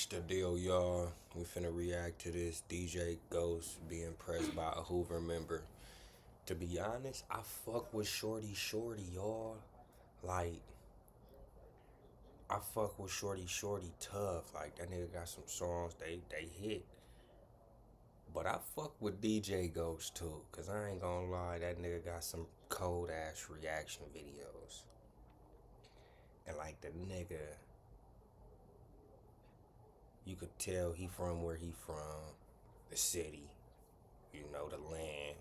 The deal, y'all. We finna react to this DJ Ghost being pressed by a Hoover member. To be honest, I fuck with Shorty Shorty, y'all. Like, I fuck with Shorty Shorty tough. Like, that nigga got some songs they hit. But I fuck with DJ Ghost too, cause I ain't gonna lie, that nigga got some cold ass reaction videos. And like the nigga, you could tell he from where he from, the city, the land.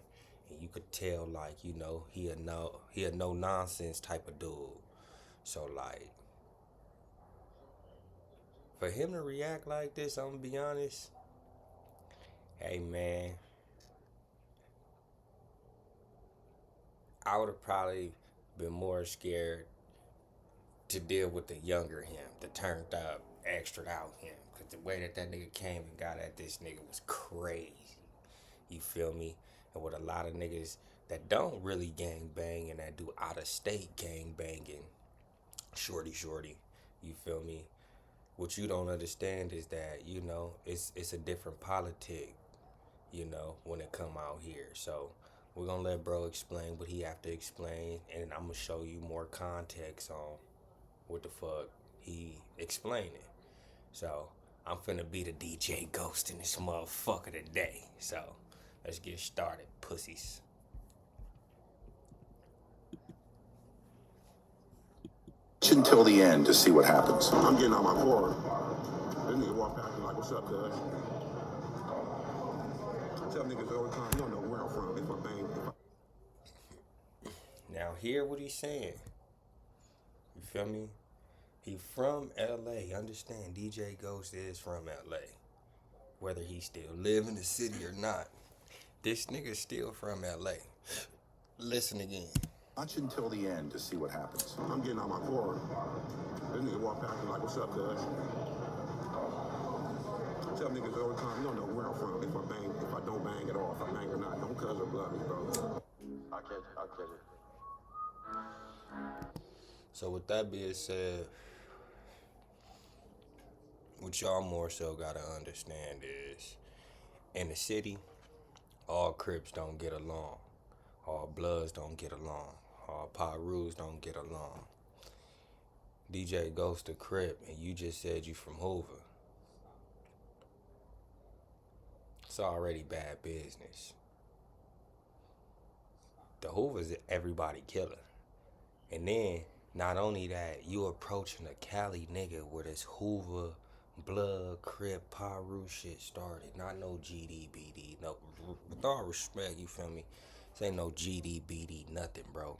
And you could tell like, he a no nonsense type of dude. So like for him to react like this, I'm gonna be honest, hey man, I would have probably been more scared to deal with the younger him, the turned up, extra out him. Cause the way that nigga came and got at this nigga was crazy. You feel me? And with a lot of niggas that don't really gang bang and that do out of state gang banging, shorty shorty, you feel me? What you don't understand is that, it's a different politic, when it come out here. So we're gonna let bro explain what he have to explain, and I'm gonna show you more context on what the fuck he explaining. So I'm finna be the DJ Ghost in this motherfucker today. So let's get started, pussies. Until the end to see what happens. I'm getting on my car. This nigga walk past me like, what's up, cuz? I tell niggas all the time, you don't know where I'm from. If I bang, Now hear what he's saying. You feel me? He from LA. Understand DJ Ghost is from LA. Whether he still live in the city or not. This nigga still from LA. Listen again. Watch until the end to see what happens. I'm getting on my car. This nigga walk past me like, what's up, cuz? I tell niggas all the time, you don't know where I'm from. If I don't bang at all, if I bang or not, don't cuz or blood me, bro. I'll catch it. So with that being said, what y'all more so gotta understand is, in the city, all Crips don't get along. All Bloods don't get along. All Pirus don't get along. DJ Ghost a Crip, and you just said you from Hoover. It's already bad business. The Hoover's everybody killer. And then, not only that, you approaching a Cali nigga where this Hoover, Blood, Crip, Piru shit started. Not no GDBD. No, with all respect, you feel me? This ain't no GDBD nothing, bro.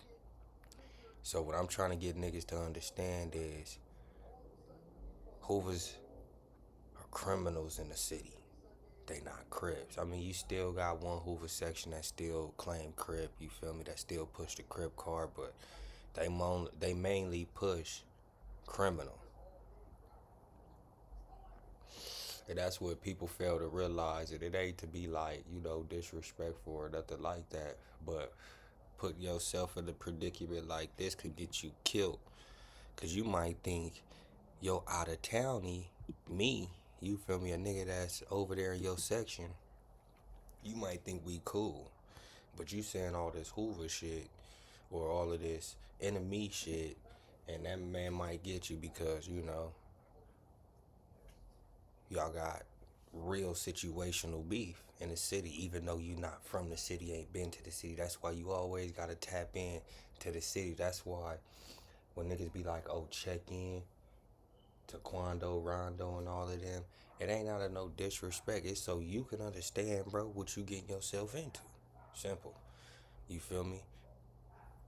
So what I'm trying to get niggas to understand is Hoovers are criminals in the city. They not Crips. I mean, you still got one Hoover section that still claim Crip, you feel me? That still push the Crip card, but they mainly push criminal. And that's what people fail to realize. That it ain't to be like, disrespectful or nothing like that. But put yourself in a predicament like this could get you killed. Cause you might think, yo, out of townie, me, you feel me, a nigga that's over there in your section, you might think we cool. But you saying all this Hoover shit or all of this enemy shit, and that man might get you because, y'all got real situational beef in the city, even though you not from the city, ain't been to the city. That's why you always gotta tap in to the city. That's why when niggas be like, oh, check in to Quando, Rondo, and all of them, it ain't out of no disrespect. It's so you can understand, bro, what you getting yourself into. Simple. You feel me?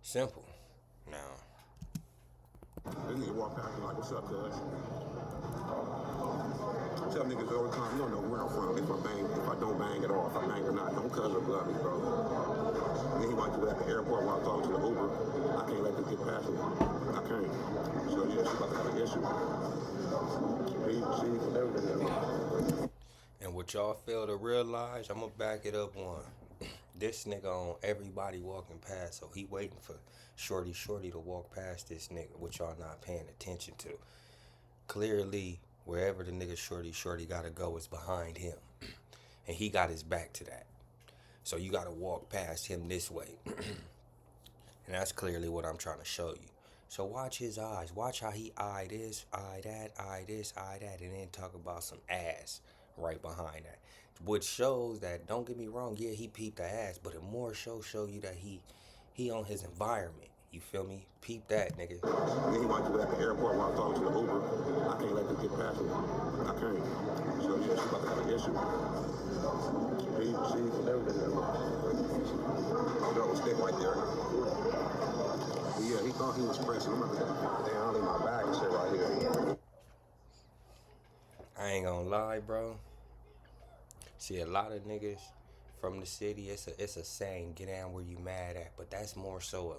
Simple. Now, This nigga walk past me like, what's up, cuz? I tell niggas all the time, you don't know where I'm from. If I don't bang at all, if I bang or not, don't cuz or blood me, bro. And then he might do it at the airport while I'm talking to the Uber. I can't let this get past me. I can't. So yeah, she about to have an issue. See for everything. and what y'all fail to realize, I'm gonna back it up one. This nigga on everybody walking past, so he waiting for Shorty to walk past this nigga, which y'all not paying attention to. Clearly, Wherever the nigga Shorty gotta go is behind him. And he got his back to that. So you gotta walk past him this way. And that's clearly what I'm trying to show you. So watch his eyes. Watch how he eye this, eye that, eye this, eye that, and then talk about some ass right behind that. Which shows that, don't get me wrong, yeah, he peeped the ass, but it more show you that he on his environment. You feel me? Peep that, nigga. And then he wiped away at the airport while I was talking to the Uber. I can't let this get past me. I can't. So yeah, she's about to have an issue. She's everything. That was thick right there. But yeah, he thought he was pressing. I'm about to damn, I'll leave my bag and shit right here. I ain't gonna lie, bro. See, a lot of niggas from the city, it's a saying, get down where you mad at. But that's more so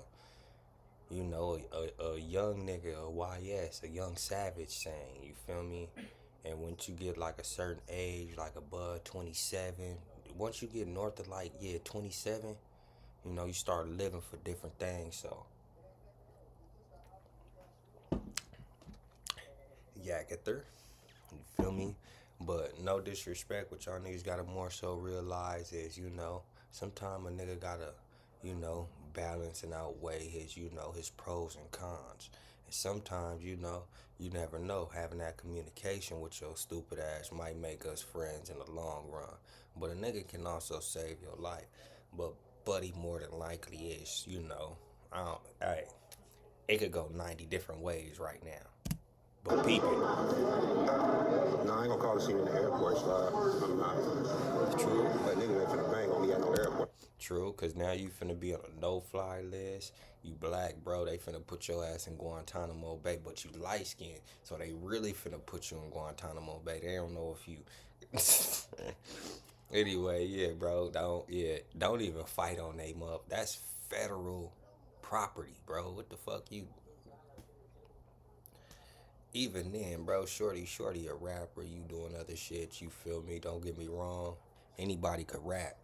a young nigga, a YS, a young savage saying, you feel me? And once you get like a certain age, like above 27, once you get north of like, 27, you start living for different things, so. Yakather, you feel me? But no disrespect, what y'all niggas gotta more so realize is, sometimes a nigga gotta, balance and outweigh his, his pros and cons. And sometimes, you never know, having that communication with your stupid ass might make us friends in the long run. But a nigga can also save your life. But buddy more than likely is, it could go 90 different ways right now. But peep it. No, I ain't gonna call the scene in the airport, so I'm not. True. But niggas ain't finna bang on me at no airport. True, because now you finna be on a no-fly list. You black, bro. They finna put your ass in Guantanamo Bay, but you light-skinned. So they really finna put you in Guantanamo Bay. They don't know if you... Anyway, yeah, bro. Don't even fight on they up. That's federal property, bro. What the fuck you... Even then, bro, shorty a rapper, you doing other shit, you feel me? Don't get me wrong. Anybody could rap.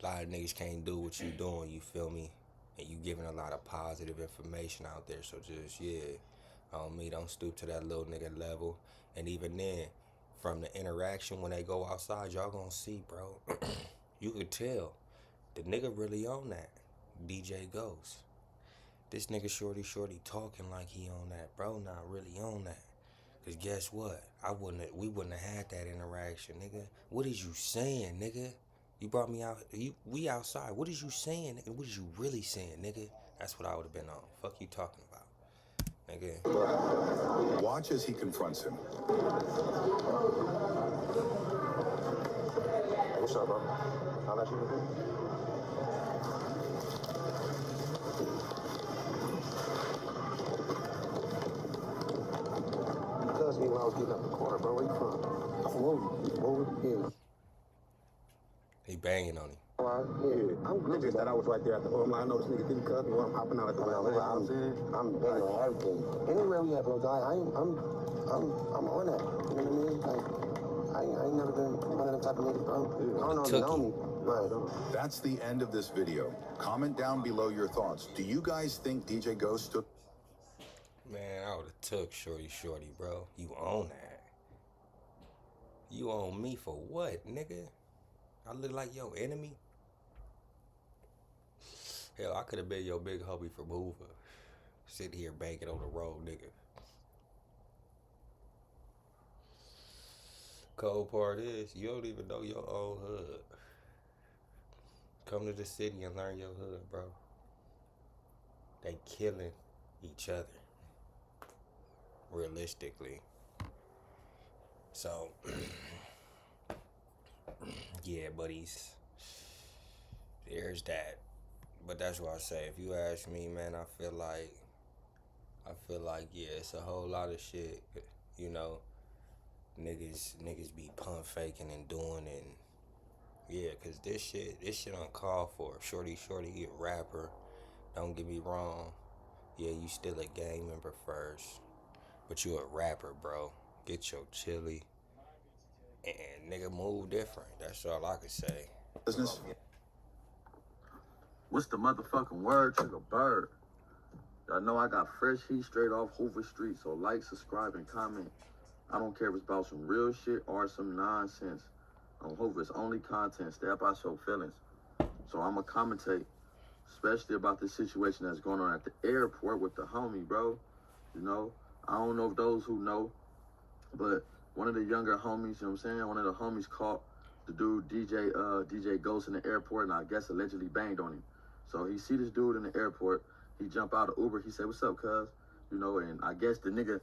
A lot of niggas can't do what you doing, you feel me? And you giving a lot of positive information out there, so just, on me, don't stoop to that little nigga level. And even then, from the interaction when they go outside, y'all gonna see, bro. You could tell the nigga really on that. DJ Ghost. This nigga shorty talking like he on that, bro, not really on that. Cause guess what? We wouldn't have had that interaction, nigga. What is you saying, nigga? You brought me out, we outside. What is you saying, nigga? What is you really saying, nigga? That's what I would have been on. Fuck you talking about, nigga. Watch as he confronts him. Hey, what's up, bro? How about you? Me when I was getting up the corner, bro. Where you from? I'm from Woven. Yeah. He banging on him. Yeah. I'm good. Just that I was right there at the home. I know this nigga didn't cut me while I'm hopping out at the I'm banging on everything. Anywhere we at, bro, I'm on that. You know what I mean? Like, I ain't never been one of them type of niggas, bro. I don't know if you know me. Right. That's the end of this video. Comment down below your thoughts. Do you guys think DJ Ghost took... Man, I would've took shorty, bro. You own that. You own me for what, nigga? I look like your enemy? Hell, I could've been your big homie from Hoover. Sitting here banging on the road, nigga. Cold part is, you don't even know your own hood. Come to the city and learn your hood, bro. They killing each other. Realistically. So yeah, buddies, there's that. But that's what I say. If you ask me, man, I feel like yeah, it's a whole lot of shit, niggas be pump faking and doing, and yeah, cause this shit uncalled for. Shorty, you a rapper, don't get me wrong, yeah, you still a gang member first. But you a rapper, bro. Get your chili. And nigga move different. That's all I can say. Business? What's the motherfucking word, Trigger Bird? Y'all know I got fresh heat straight off Hoover Street, so like, subscribe, and comment. I don't care if it's about some real shit or some nonsense. On Hoover, it's only content. Stay up out your feelings. So I'ma commentate, especially about this situation that's going on at the airport with the homie, bro. You know, I don't know if those who know, but one of the younger homies, you know what I'm saying? One of the homies caught the dude DJ Ghost in the airport, and I guess allegedly banged on him. So he see this dude in the airport. He jump out of Uber. He say, "What's up, cuz?" You know, and I guess the nigga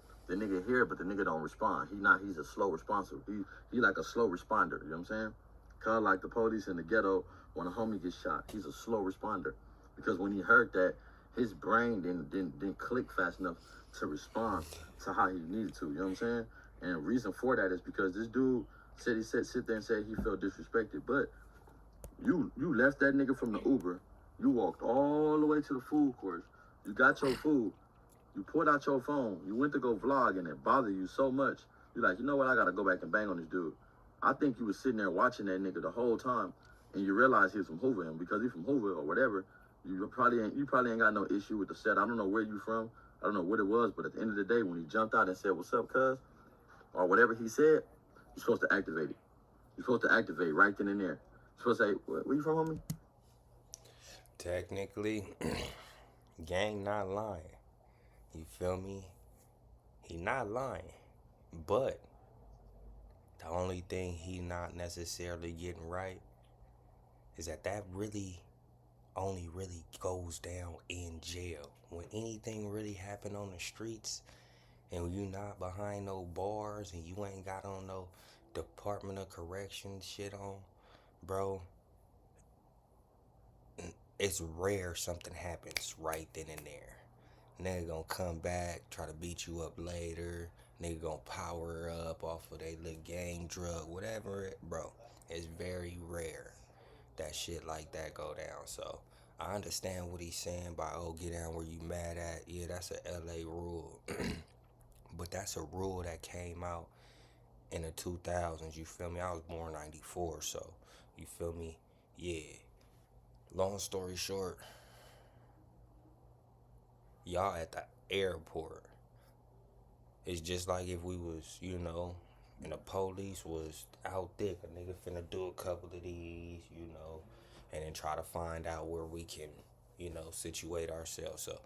here, but the nigga don't respond. He's a slow responsive. He like a slow responder. You know what I'm saying? Cuz like the police in the ghetto when a homie gets shot, he's a slow responder because when he heard that, his brain didn't click fast enough to respond to how he needed to. You know what I'm saying? And the reason for that is because this dude said sit there and said he felt disrespected, but you left that nigga from the Uber. You walked all the way to the food court. You got your food. You pulled out your phone. You went to go vlog, and it bothered you so much. You're like, you know what? I gotta go back and bang on this dude. I think you was sitting there watching that nigga the whole time, and you realized he was from Hoover, and because he's from Hoover or whatever, you probably ain't got no issue with the set. I don't know where you from. I don't know what it was, but at the end of the day, when he jumped out and said, "What's up, cuz?" or whatever he said, you're supposed to activate it. You're supposed to activate right then and there. You're supposed to say, "Where you from, homie?" Technically, gang not lying. You feel me? He not lying. But the only thing he not necessarily getting right is that really only really goes down in jail. When anything really happen on the streets and you not behind no bars and you ain't got on no Department of Corrections shit on, bro, it's rare something happens right then and there. Nigga gonna come back, try to beat you up later. Nigga gonna power up off of they little gang drug, whatever. Bro, it's very rare that shit like that go down. So I understand what he's saying by, oh, get down where you mad at. Yeah, that's a LA rule. But that's a rule that came out in the 2000s. You feel me? I was born 94, so you feel me? Yeah. Long story short, y'all at the airport. It's just like if we was, you know, and the police was out there, a nigga finna do a couple of these, you know, and then try to find out where we can, you know, situate ourselves. So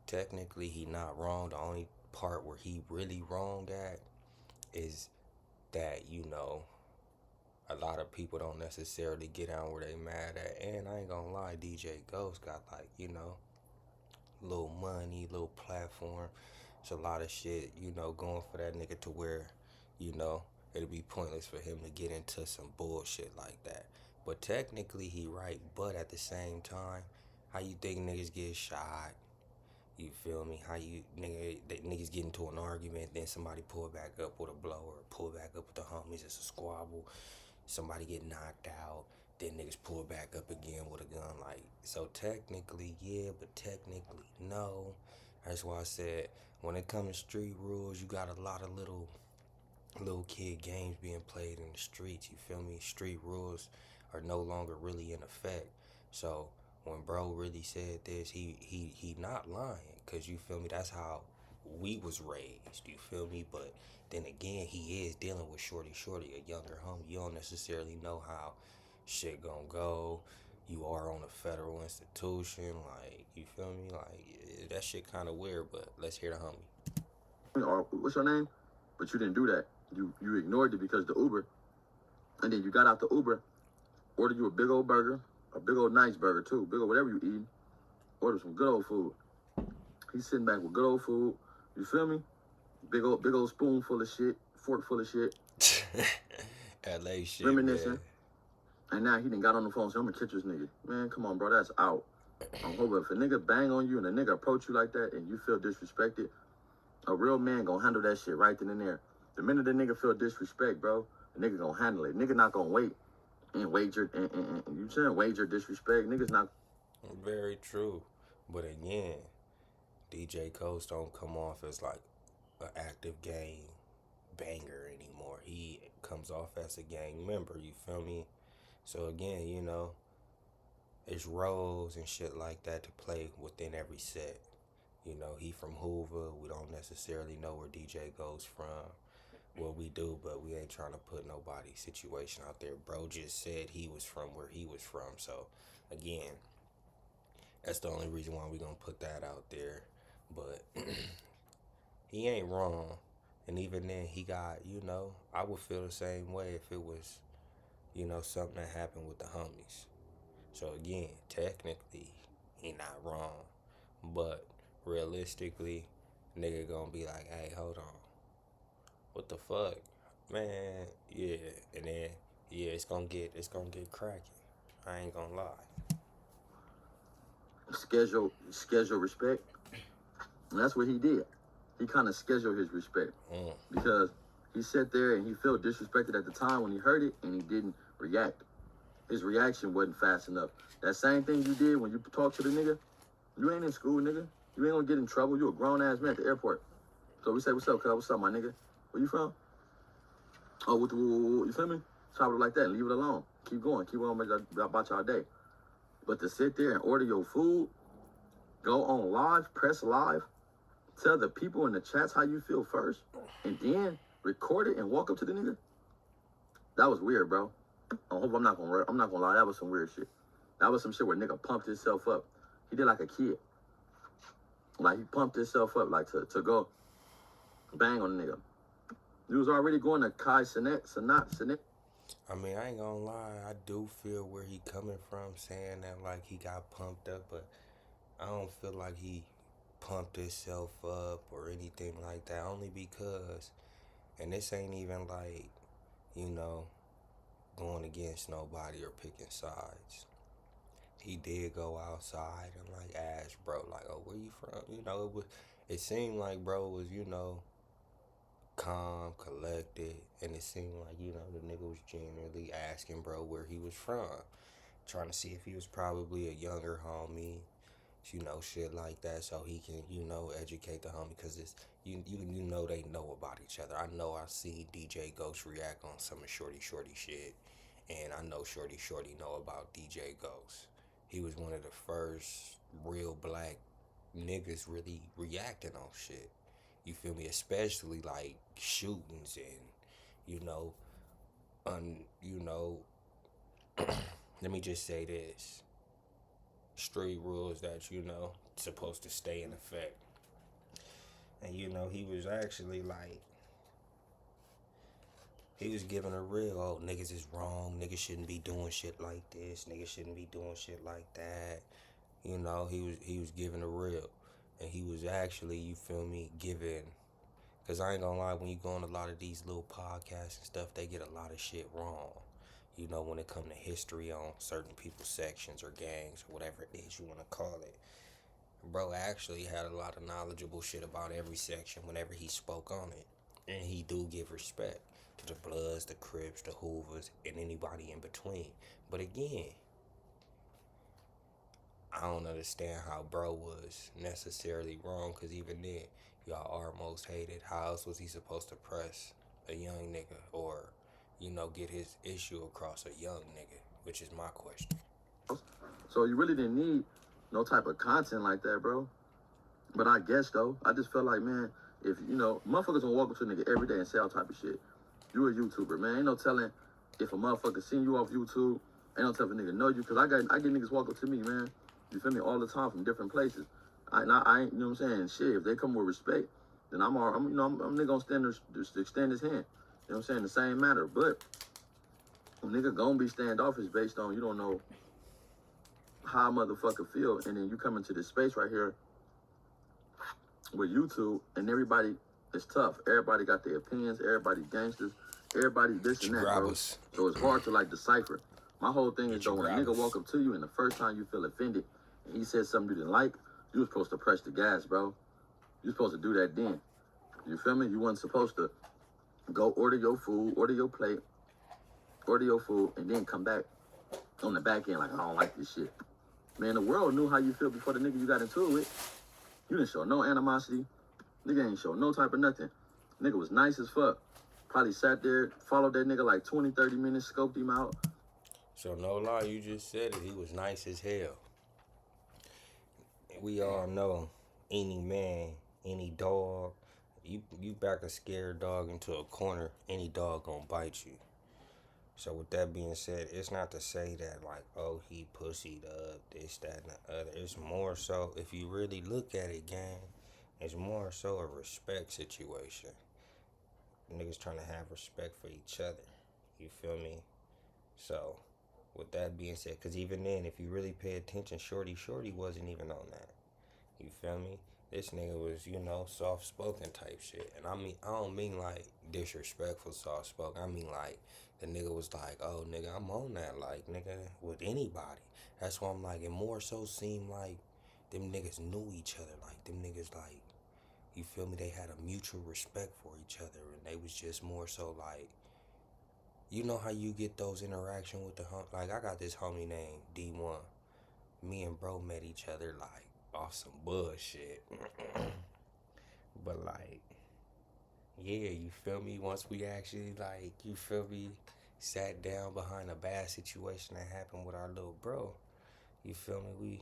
technically he not wrong. The only part where he really wrong at is that, you know, a lot of people don't necessarily get out where they mad at. And I ain't gonna lie, DJ Ghost got like, you know, little money, little platform. It's a lot of shit, you know, going for that nigga to where, you know, it'll be pointless for him to get into some bullshit like that. But technically he right, but at the same time, how you think niggas get shot? You feel me? How you niggas get into an argument, then somebody pull back up with a blower, pull back up with the homies, it's a squabble, somebody get knocked out, then niggas pull back up again with a gun. Like, so technically yeah, but technically no. That's why I said when it comes to street rules, you got a lot of little kid games being played in the streets. You feel me? Street rules are no longer really in effect. So when bro really said this, he not lying, cause you feel me? That's how we was raised. You feel me? But then again, he is dealing with shorty, a younger homie. You don't necessarily know how shit gonna go. You are on a federal institution, like, you feel me? Like, that shit kind of weird, but let's hear the homie. Or what's your name? But you didn't do that. You ignored it because the Uber, and then you got out the Uber, ordered you a big old burger, a big old nice burger too, big old whatever you eating. Order some good old food. He's sitting back with good old food. You feel me? Big old spoonful of shit, fork full of shit. LA shit, reminiscing. man. And now he done got on the phone and said, "I'm gonna catch this nigga." Man, come on, bro, that's out. I'm hoping if a nigga bang on you and a nigga approach you like that and you feel disrespected, a real man gonna handle that shit right then and there. The minute the nigga feel disrespect, bro, the nigga gonna handle it. Nigga not gonna wait and wager and you saying wager disrespect. Niggas not. Very true. But again, DJ Ghost don't come off as like an active gang banger anymore. He comes off as a gang member, you feel me? So again, you know, it's roles and shit like that to play within every set. You know, he from Hoover. We don't necessarily know where DJ Ghost from. what we do, but we ain't trying to put nobody's situation out there. Bro just said he was from where he was from, so again, that's the only reason why we gonna put that out there. But he ain't wrong, and even then, he got, I would feel the same way if it was, something that happened with the homies. So again, technically, he not wrong, but realistically, nigga gonna be like, hey, hold on, what the fuck, man? Yeah, and then it's gonna get cracking. I ain't gonna lie. Schedule respect. And that's what he did. He kind of scheduled his respect because he sat there and he felt disrespected at the time when he heard it, and he didn't react. His reaction wasn't fast enough. That same thing you did when you talked to the nigga, you ain't in school, nigga. You ain't gonna get in trouble. You a grown ass man at the airport. So we say, what's up, cuz? What's up, my nigga? Where you from? Oh, you feel me? Chop it like that and leave it alone. Keep going. Keep on about y'all day. But to sit there and order your food, go on live, press live, tell the people in the chats how you feel first, and then record it and walk up to the nigga, that was weird, bro. I hope I'm not gonna lie, that was some weird shit. That was some shit where nigga pumped himself up. He did like a kid. Like, he pumped himself up, like, to go bang on the nigga. He was already going to Kai Cenat. I mean, I ain't gonna lie, I do feel where he coming from, saying that, like, he got pumped up, but I don't feel like he pumped himself up or anything like that, only because, and this ain't even like, going against nobody or picking sides. He did go outside and, like, ask bro, like, oh, where you from? It seemed like bro was, calm, collected, and it seemed like, the nigga was genuinely asking bro where he was from, trying to see if he was probably a younger homie, shit like that, so he can, educate the homie, because it's, they know about each other. I know I seen DJ Ghost react on some of Shorty shit, and I know Shorty know about DJ Ghost. He was one of the first real black niggas really reacting on shit. You feel me? Especially like shootings and, let me just say this. Street rules that, supposed to stay in effect. And, he was actually like, he was giving a real, oh, niggas is wrong, niggas shouldn't be doing shit like this, niggas shouldn't be doing shit like that. He was giving a real. And he was actually, you feel me, giving, because I ain't gonna lie, when you go on a lot of these little podcasts and stuff, they get a lot of shit wrong. When it come to history on certain people's sections or gangs or whatever it is you want to call it. Bro actually had a lot of knowledgeable shit about every section whenever he spoke on it. And he do give respect to the Bloods, the Crips, the Hoovers, and anybody in between. But again, I don't understand how bro was necessarily wrong, because even then, y'all are most hated. How else was he supposed to press a young nigga or, get his issue across a young nigga, which is my question. So you really didn't need no type of content like that, bro. But I guess, though, I just felt like, man, if, motherfuckers gonna walk up to a nigga every day and say all type of shit. You a YouTuber, man. Ain't no telling if a motherfucker seen you off YouTube, ain't no telling a nigga know you, because I get niggas walk up to me, man. You feel me? All the time from different places. I ain't, you know what I'm saying? Shit, if they come with respect, then I'm nigga gonna stand there to extend his hand. You know what I'm saying? The same matter. But a nigga gonna be standoffish based on you don't know how a motherfucker feel, and then you come into this space right here with YouTube, and everybody is tough. Everybody got their opinions. Everybody gangsters. Everybody this and that, bro. So it's hard to like decipher. My whole thing is though, when a nigga walk up to you and the first time you feel offended and he said something you didn't like, you was supposed to press the gas, bro. You supposed to do that then. You feel me? You wasn't supposed to go order your food, order your plate, order your food, and then come back on the back end like, I don't like this shit. Man, the world knew how you feel before the nigga you got into it with. You didn't show no animosity. Nigga ain't show no type of nothing. Nigga was nice as fuck. Probably sat there, followed that nigga like 20, 30 minutes, scoped him out. So no lie, you just said it. He was nice as hell. We all know any man, any dog, You back a scared dog into a corner, any dog gonna bite you. So with that being said, it's not to say that like, oh, he pussied up, this, that, and the other. It's more so, if you really look at it, gang, it's more so a respect situation. Niggas trying to have respect for each other. You feel me? So, with that being said, because even then, if you really pay attention, Shorty wasn't even on that. You feel me? This nigga was, soft spoken type shit. And I don't mean like disrespectful soft spoken. I mean like the nigga was like, oh nigga, I'm on that, like nigga, with anybody. That's why I'm like, it more so seemed like them niggas knew each other. Like them niggas like, you feel me? They had a mutual respect for each other, and they was just more so like, you know how you get those interaction with the like I got this homie named D1. Me and bro met each other like off some bullshit. But like, yeah, you feel me? Once we actually like, you feel me, sat down behind a bad situation that happened with our little bro. You feel me?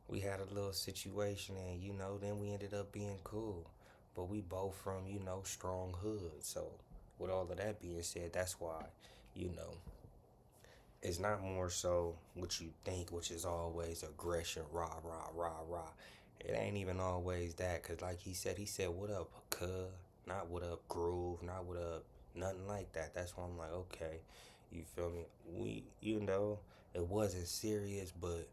We had a little situation, and then we ended up being cool. But we both from, strong hood. So with all of that being said, that's why, it's not more so what you think, which is always aggression, rah, rah, rah, rah. It ain't even always that, because like he said, what up, cuz? Not what up, groove, not what up, nothing like that. That's why I'm like, okay, you feel me? It wasn't serious, but,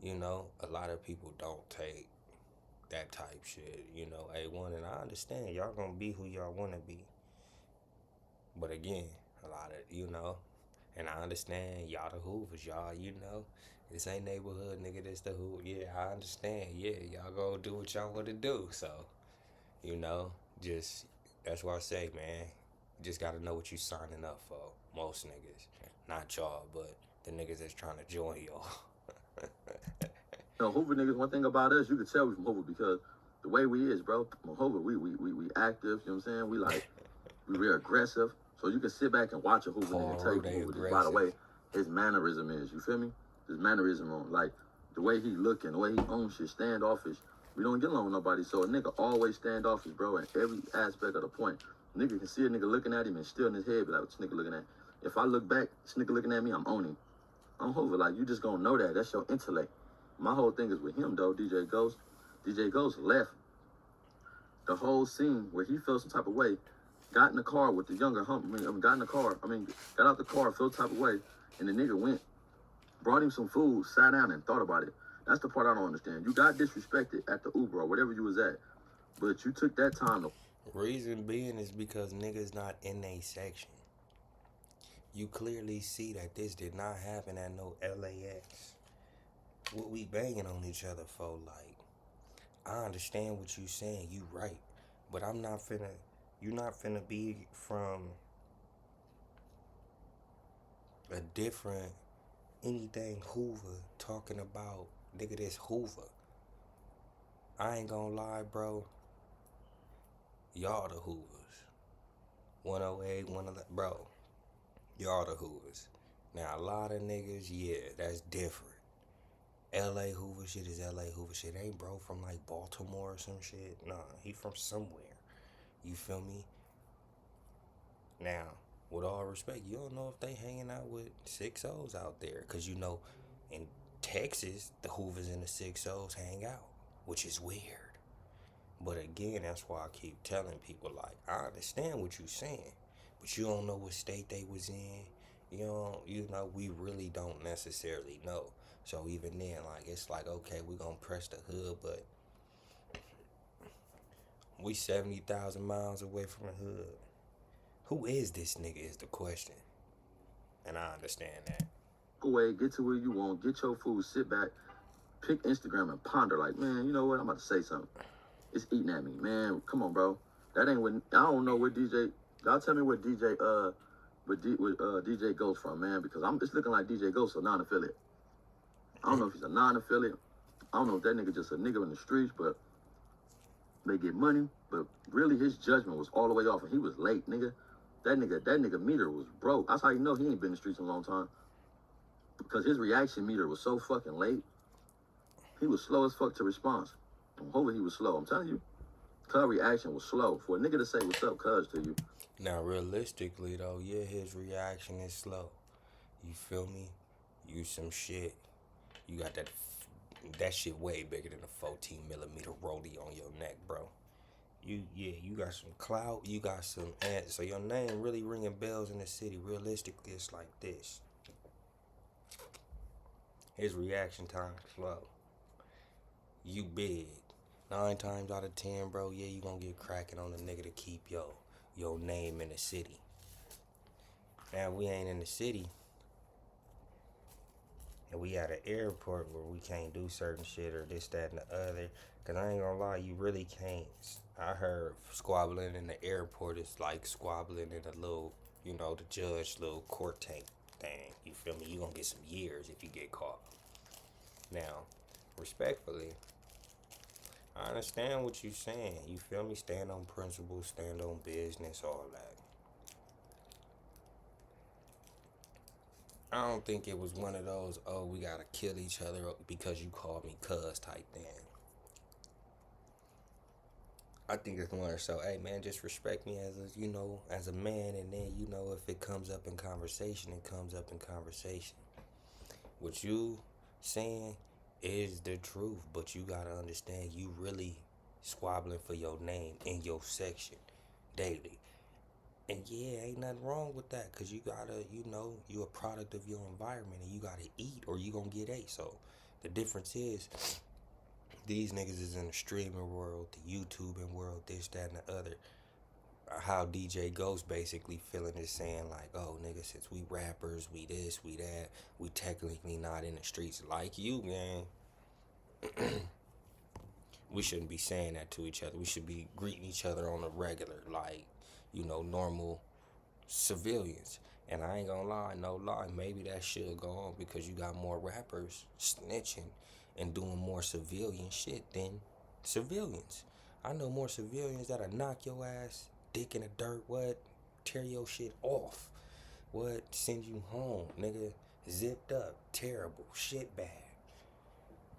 a lot of people don't take that type shit, A1, and I understand y'all gonna be who y'all wanna be. But again, a lot of, and I understand y'all the Hoovers, y'all, this ain't neighborhood, nigga, this the Hoover. Yeah, I understand. Yeah, y'all gonna do what y'all wanna do. So, just, that's what I say, man. You just gotta know what you signing up for. Most niggas. Not y'all, but the niggas that's trying to join y'all. Hoover niggas, one thing about us, you can tell we from Hoover because the way we is, bro. Hoover, we active, you know what I'm saying? We like, we real aggressive. So you can sit back and watch a Hoover nigga tell you Hoover. Just by the way, his mannerism is, you feel me? His mannerism on, like, the way he looking, the way he owns shit, standoffish. We don't get along with nobody, so a nigga always standoffish, bro, in every aspect of the point. Nigga can see a nigga looking at him and still in his head, be like, what this nigga looking at? If I look back, this nigga looking at me, I'm owning. I'm Hoover, like, you just gonna know that. That's your intellect. My whole thing is with him, though, DJ Ghost. DJ Ghost left the whole scene where he felt some type of way, got in the car with the younger got out the car, felt type of way, and the nigga went, brought him some food, sat down and thought about it. That's the part I don't understand. You got disrespected at the Uber or whatever you was at, but you took that time to... Reason being is because niggas not in a section. You clearly see that this did not happen at no LAX. What we banging on each other for, like, I understand what you saying, you right, but you're not finna be from a different anything Hoover talking about, nigga, this Hoover. I ain't gonna lie, bro. Y'all the Hoovers. 108, 111, bro. Y'all the Hoovers. Now, a lot of niggas, yeah, that's different. LA Hoover shit is LA Hoover shit. Ain't bro from like Baltimore or some shit. Nah, he from somewhere. You feel me? Now, with all respect, you don't know if they hanging out with 6-0s out there. Cause in Texas, the Hoovers and the 6-0s hang out, which is weird. But again, that's why I keep telling people, like, I understand what you're saying, but you don't know what state they was in. We really don't necessarily know. So even then, like, it's like, okay, we gonna press the hood, but we 70,000 miles away from the hood. Who is this nigga is the question. And I understand that. Away, get to where you want, get your food, sit back, pick Instagram and ponder, like, man, you know what, I'm about to say something. It's eating at me, man. Come on, bro. That ain't what, I don't know where DJ, y'all tell me where DJ Ghost from, man, because it's looking like DJ Ghost a non-affiliate. I don't know if he's a non-affiliate. I don't know if that nigga just a nigga in the streets, but they get money. But really, his judgment was all the way off, and he was late, nigga. That nigga meter was broke. That's how you know he ain't been in the streets in a long time. Because his reaction meter was so fucking late. He was slow as fuck to response. On Hoover, he was slow. I'm telling you. Cuz reaction was slow. For a nigga to say what's up, cuz to you. Now, realistically, though, yeah, his reaction is slow. You feel me? You some shit. You got that shit way bigger than a 14mm rollie on your neck, bro. You got some clout, you got some ants, so your name really ringing bells in the city. Realistically, it's like this. His reaction time slow. You big. 9 times out of 10, bro, yeah, you gonna get cracking on the nigga to keep your name in the city. Now we ain't in the city, and we at an airport where we can't do certain shit or this, that, and the other. Cause I ain't gonna lie, you really can't. I heard squabbling in the airport is like squabbling in a little, the judge little court tank thing. You feel me? You gonna get some years if you get caught. Now, respectfully, I understand what you saying. You feel me? Stand on principle, stand on business, all that. I don't think it was one of those, oh, we gotta kill each other because you called me cuz type thing. I think it's more so, hey man, just respect me as a man, and then if it comes up in conversation, it comes up in conversation. What you saying is the truth, but you gotta understand you really squabbling for your name in your section daily. And yeah, ain't nothing wrong with that, because you gotta, you a product of your environment, and you gotta eat or you gonna get ate. So the difference is, these niggas is in the streaming world, the YouTubing world, this, that, and the other. How DJ Ghost basically feeling is saying like, oh nigga, since we rappers, we this, we that, we technically not in the streets like you, gang. We shouldn't be saying that to each other. We should be greeting each other on a regular, like, normal civilians. And I ain't gonna lie, no lie, maybe that should go on because you got more rappers snitching and doing more civilian shit than civilians. I know more civilians that'll knock your ass, dick in the dirt, tear your shit off, send you home, nigga, zipped up, terrible, shit bad,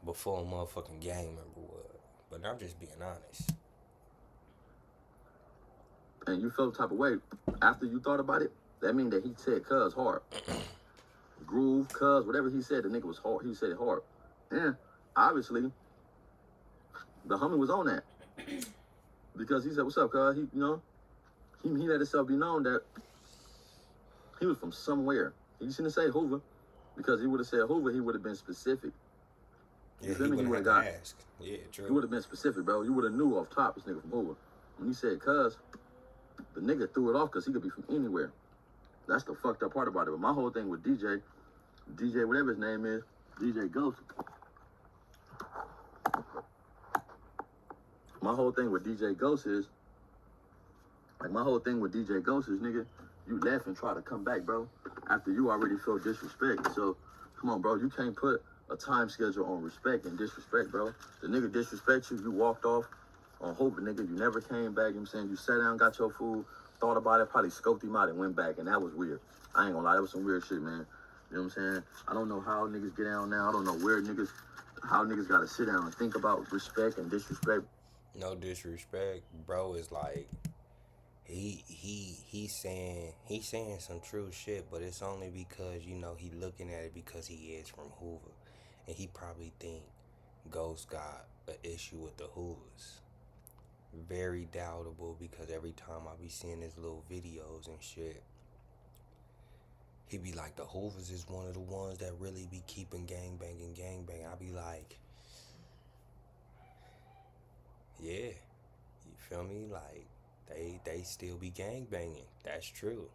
before a motherfucking gang member would. But I'm just being honest. And you felt the type of way after you thought about it, that mean that he said cuz hard. Groove, cuz, whatever he said, the nigga was hard. He said it hard. And obviously, the homie was on that. Because he said, what's up, cuz? He let himself be known that he was from somewhere. He shouldn't say Hoover, because he would have said Hoover, he would have been specific. Yeah, he would have asked. Yeah, true. He would have been specific, bro. You would have knew off top this nigga from Hoover. When he said cuz, the nigga threw it off because he could be from anywhere. That's the fucked up part about it. But my whole thing with DJ, whatever his name is, DJ Ghost. My whole thing with DJ Ghost is, nigga, you left and try to come back, bro, after you already felt disrespect. So, come on, bro, you can't put a time schedule on respect and disrespect, bro. The nigga disrespect you, you walked off on hope, nigga, you never came back, you know what I'm saying? You sat down, got your food, thought about it, probably scoped him out and went back, and that was weird. I ain't gonna lie, that was some weird shit, man. You know what I'm saying? I don't know how niggas get down now. I don't know how niggas gotta sit down and think about respect and disrespect. No disrespect, bro, is like, he's saying some true shit, but it's only because, he looking at it because he is from Hoover. And he probably think Ghost got an issue with the Hoovers. Very doubtable, because every time I be seeing his little videos and shit, he be like, the Hoovers is one of the ones that really be keeping gangbanging. I be like, yeah, you feel me? Like, they still be gangbanging. That's true.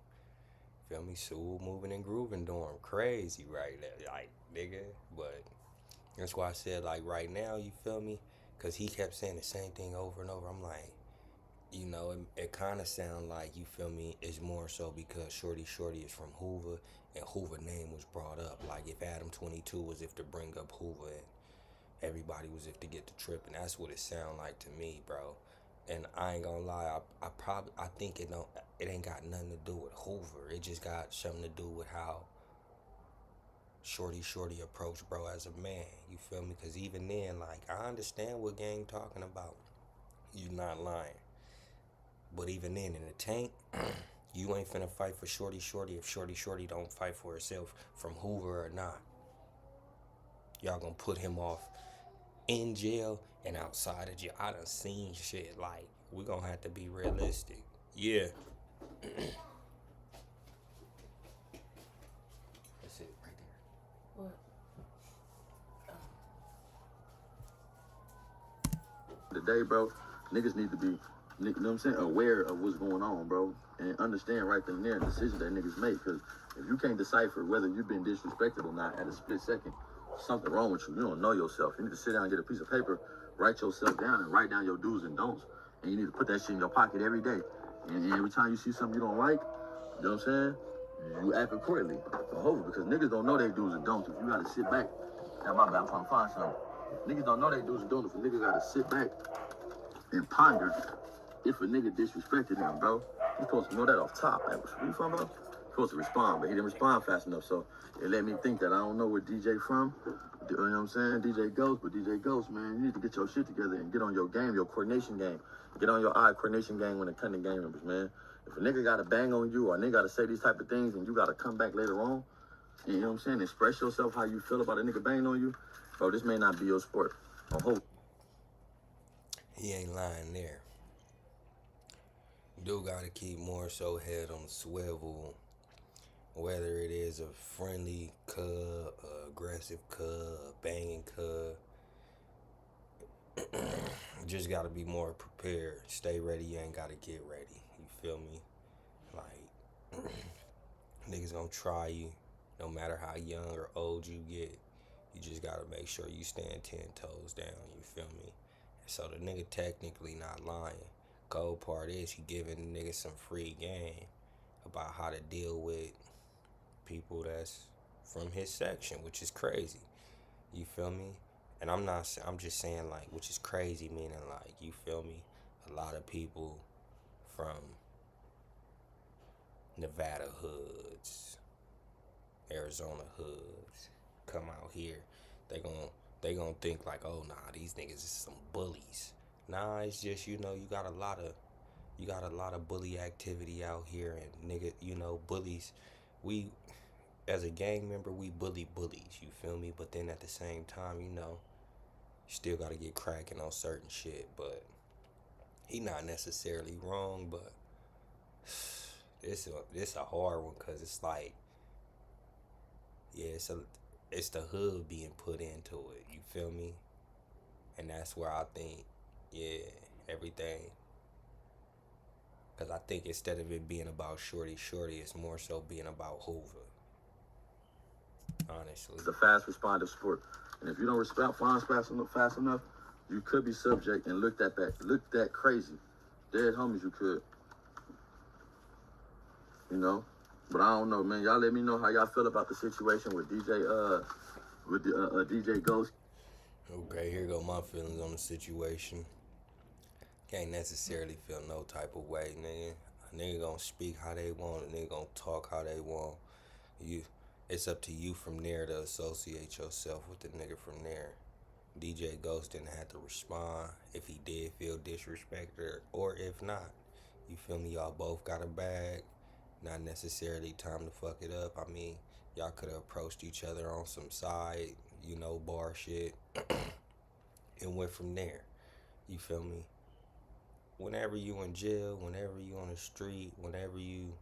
Feel me? Sewell moving and grooving dorm. Crazy right there. Like, nigga. But that's why I said, like, right now, you feel me? Because he kept saying the same thing over and over. I'm like, it kind of sound like, you feel me, it's more so because Shorty is from Hoover, and Hoover name was brought up. Like, if Adam 22 was if to bring up Hoover, and everybody was if to get the trip, and that's what it sound like to me, bro. And I ain't gonna lie, I think it ain't got nothing to do with Hoover. It just got something to do with how Shorty approached bro as a man. You feel me? Because even then, like, I understand what gang talking about. You not lying. But even then, in the tank, you ain't finna fight for Shorty if Shorty don't fight for herself from Hoover or not. Y'all gonna put him off in jail and outside of jail. I done seen shit like, we gonna have to be realistic. Yeah. That's it right there. What? Today, bro, niggas need to be, you know what I'm saying, aware of what's going on, bro, and understand right then and there the decision that niggas make. Because if you can't decipher whether you've been disrespected or not at a split second, something wrong with you. You don't know yourself. You need to sit down and get a piece of paper, write yourself down, and write down your do's and don'ts. And you need to put that shit in your pocket every day. And every time you see something you don't like, you know what I'm saying, you act accordingly. Because niggas don't know they do's and don'ts. If you gotta sit back, now my bad, I'm trying to find something. Niggas don't know they do's and don'ts. If a nigga gotta sit back and ponder if a nigga disrespected him, bro. He's supposed to know that off top. Like, what you talking about? He's supposed to respond, but he didn't respond fast enough. So it let me think that I don't know where DJ from. You know what I'm saying? DJ Ghost, but DJ Ghost, man, you need to get your shit together and get on your game, your coordination game. Get on your eye coordination game when it comes to game members, man. If a nigga gotta bang on you or a nigga gotta say these type of things and you gotta come back later on, you know what I'm saying? Express yourself how you feel about a nigga banging on you. Bro, this may not be your sport. I hope. He ain't lying there. Do gotta keep more so head on the swivel, whether it is a friendly cub, a aggressive cub, a banging cub. Just gotta be more prepared. Stay ready, you ain't gotta get ready. You feel me? Like, niggas gonna try you, no matter how young or old you get. You just gotta make sure you stand 10 toes down, you feel me? So the nigga technically not lying. Cold part is he giving the nigga some free game about how to deal with people that's from his section, which is crazy. You feel me? And I'm just saying, like, which is crazy, meaning, like, you feel me? A lot of people from Nevada hoods, Arizona hoods come out here. They gonna think like, oh nah, these niggas is some bullies. Nah, it's just, you know, you got a lot of bully activity out here, and nigga, you know, bullies. We, as a gang member, we bully bullies. You feel me? But then at the same time, you know, you still gotta get cracking on certain shit. But he not necessarily wrong, but it's a hard one, cause it's like, yeah, it's the hood being put into it. You feel me? And that's where I think, yeah, everything. Cause I think instead of it being about Shorty, it's more so being about Hoover. Honestly. It's a fast responder sport. And if you don't respond fast enough, you could be subject and looked at crazy. Dead homies you could. You know? But I don't know, man. Y'all let me know how y'all feel about the situation with DJ Ghost. Okay, here go my feelings on the situation. Can't necessarily feel no type of way, nigga. A nigga gonna speak how they want, a nigga gonna talk how they want. It's up to you from there to associate yourself with the nigga from there. DJ Ghost didn't have to respond if he did feel disrespected or if not. You feel me? Y'all both got a bag. Not necessarily time to fuck it up. I mean, y'all could have approached each other on some side, you know, bar shit and went from there. You feel me? Whenever you in jail, whenever you on the street, whenever you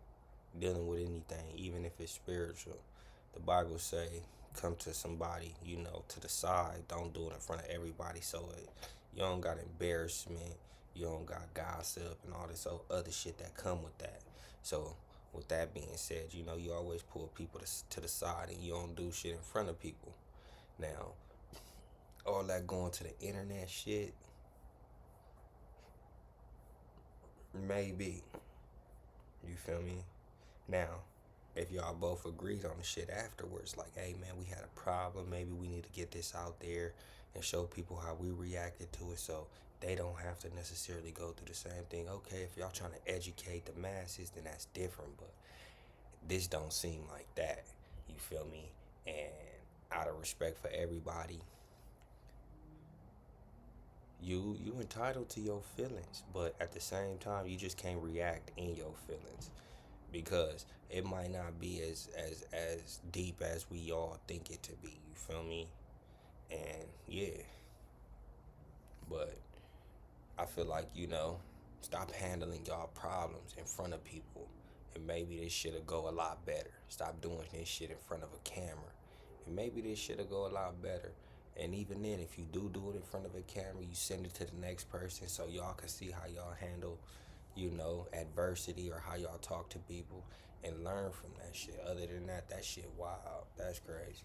dealing with anything, even if it's spiritual, the Bible say, come to somebody, you know, to the side. Don't do it in front of everybody, so you don't got embarrassment, you don't got gossip and all this other shit that come with that. So with that being said, you know, you always pull people to the side and you don't do shit in front of people. Now, all that going to the internet shit, maybe. You feel me? Now, if y'all both agreed on the shit afterwards, like, hey man, we had a problem, maybe we need to get this out there and show people how we reacted to it so they don't have to necessarily go through the same thing. Okay, if y'all trying to educate the masses, then that's different, but this don't seem like that. You feel me? And out of respect for everybody, You entitled to your feelings, but at the same time, you just can't react in your feelings because it might not be as deep as we all think it to be. You feel me? And yeah, but I feel like stop handling y'all problems in front of people, and maybe this shit'll go a lot better. Stop doing this shit in front of a camera, and maybe this shit'll go a lot better. And even then, if you do it in front of a camera, you send it to the next person so y'all can see how y'all handle, adversity or how y'all talk to people and learn from that shit. Other than that, that shit wild. That's crazy.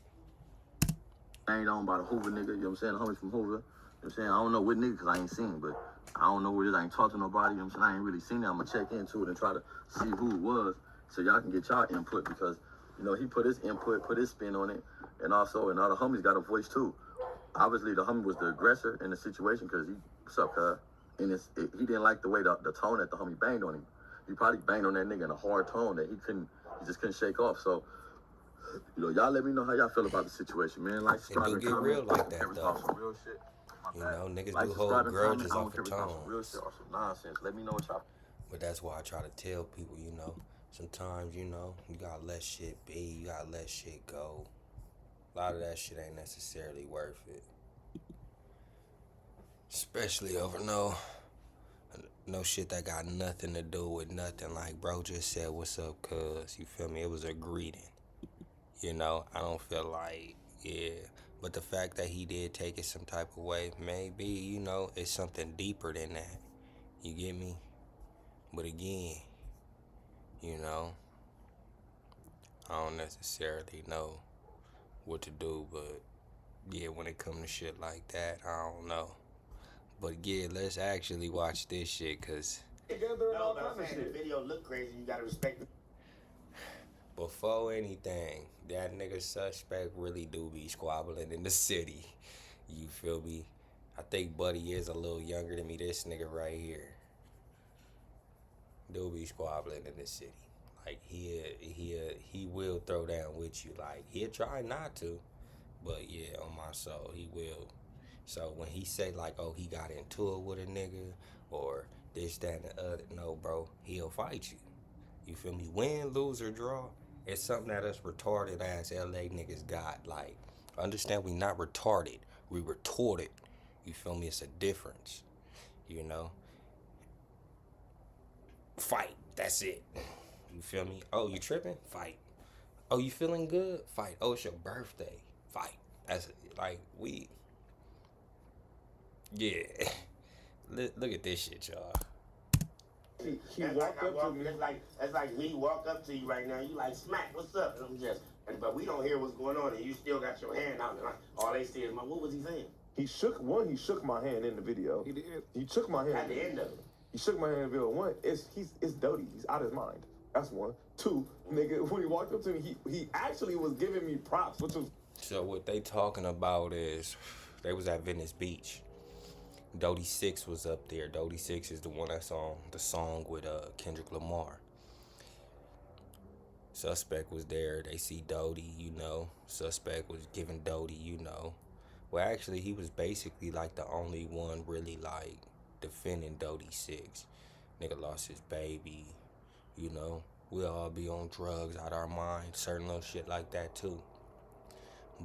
Ain't on by the Hoover nigga, you know what I'm saying? The homies from Hoover. You know what I'm saying? I don't know what nigga because I ain't seen, but I don't know what it is. I ain't talked to nobody, you know what I'm saying? I ain't really seen it. I'm gonna check into it and try to see who it was so y'all can get y'all input because, he put his input, put his spin on it, and all the homies got a voice too. Obviously, the homie was the aggressor in the situation because what's up, cuz? And he didn't like the way the tone that the homie banged on him. He probably banged on that nigga in a hard tone that he just couldn't shake off. So, y'all let me know how y'all feel about the situation, man. Like, It do get real like that, though. Some real shit. Niggas Like, do hold subscribe and grudges comment. I off don't of care if it's some real tones. shit or some nonsense. Let me know what y'all. But that's why I try to tell people, sometimes, you gotta let shit be, you gotta let shit go. A lot of that shit ain't necessarily worth it. Especially over no shit that got nothing to do with nothing. Like bro just said, what's up, cuz? You feel me? It was a greeting. I don't feel like, yeah. But the fact that he did take it some type of way, maybe, it's something deeper than that. You get me? But again, I don't necessarily know what to do, but yeah, when it comes to shit like that, I don't know. But yeah, let's actually watch this shit, cause No, but I'm saying the video look crazy. You gotta respect it. before anything, that nigga suspect really do be squabbling in the city. You feel me? I think Buddy is a little younger than me. This nigga right here do be squabbling in the city. Like he will throw down with you. Like he'll try not to, but yeah, on my soul, he will. So when he say like, oh, he got into it with a nigga or this, that, and the other, no, bro, he'll fight you. You feel me? Win, lose, or draw, it's something that us retarded ass LA niggas got. Like, understand we not retarded, we retorted. You feel me? It's a difference. Fight. That's it. You feel me? Oh, you tripping? Fight. Oh, you feeling good? Fight. Oh, it's your birthday. Fight. That's like we. Yeah. Look at this shit, y'all. He walked up to me. That's like me walk up to you right now. You like, smack, what's up? And I'm just, but we don't hear what's going on, and you still got your hand out. And all they see is what was he saying? He shook my hand in the video. He did. He shook my hand. At the end of it. He shook my hand in the video. One, it's Doty. He's out of his mind. That's one. Two, nigga, when he walked up to me, he actually was giving me props, which was. So what they talking about is, they was at Venice Beach. Doty 6 was up there. Doty 6 is the one that's on the song with Kendrick Lamar. Suspect was there. They see Doty, Suspect was giving Doty, Well, actually, he was basically like the only one really like defending Doty 6. Nigga lost his baby, We'll all be on drugs out our mind, certain little shit like that too.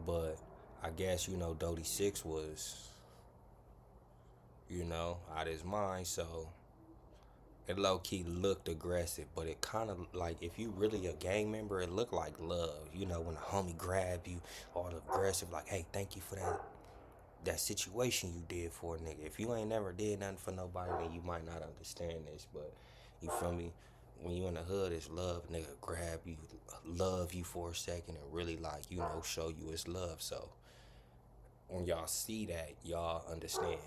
But I guess, Doty 6 was, out his mind, so it low-key looked aggressive, but it kind of like, if you really a gang member, it looked like love, when a homie grab you, all aggressive, like, hey, thank you for that situation you did for a nigga. If you ain't never did nothing for nobody, then you might not understand this, but you feel me? When you in the hood, it's love. Nigga grab you, love you for a second, and really like, show you it's love. So when y'all see that, y'all understand.